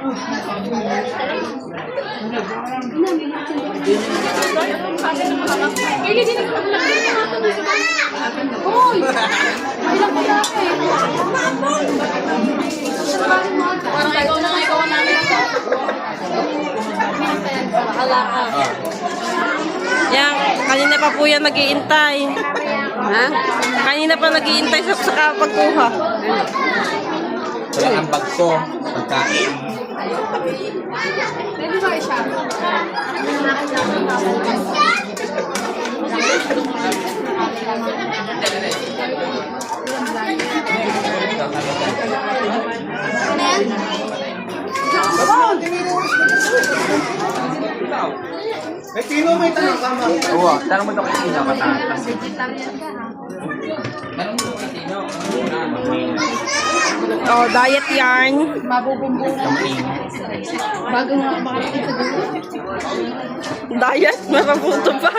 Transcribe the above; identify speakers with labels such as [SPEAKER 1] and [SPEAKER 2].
[SPEAKER 1] Yan, kanina pa po yan nag-iintay.
[SPEAKER 2] Ha?
[SPEAKER 1] Kanina pa nag-iintay sa pagkuha.
[SPEAKER 3] Wala ang bag ko. Pagkain.
[SPEAKER 2] Pwede ba siya?
[SPEAKER 3] Eh, Tino, may tanong ka ma. Oo, tanong mo ito kay Tino. Patatas. Tanong mo ito kay Tino.
[SPEAKER 1] Oh, diet yarn.
[SPEAKER 2] Mabubumbu. Bago nga makakita doon.
[SPEAKER 1] Diet? Mapaputo pa.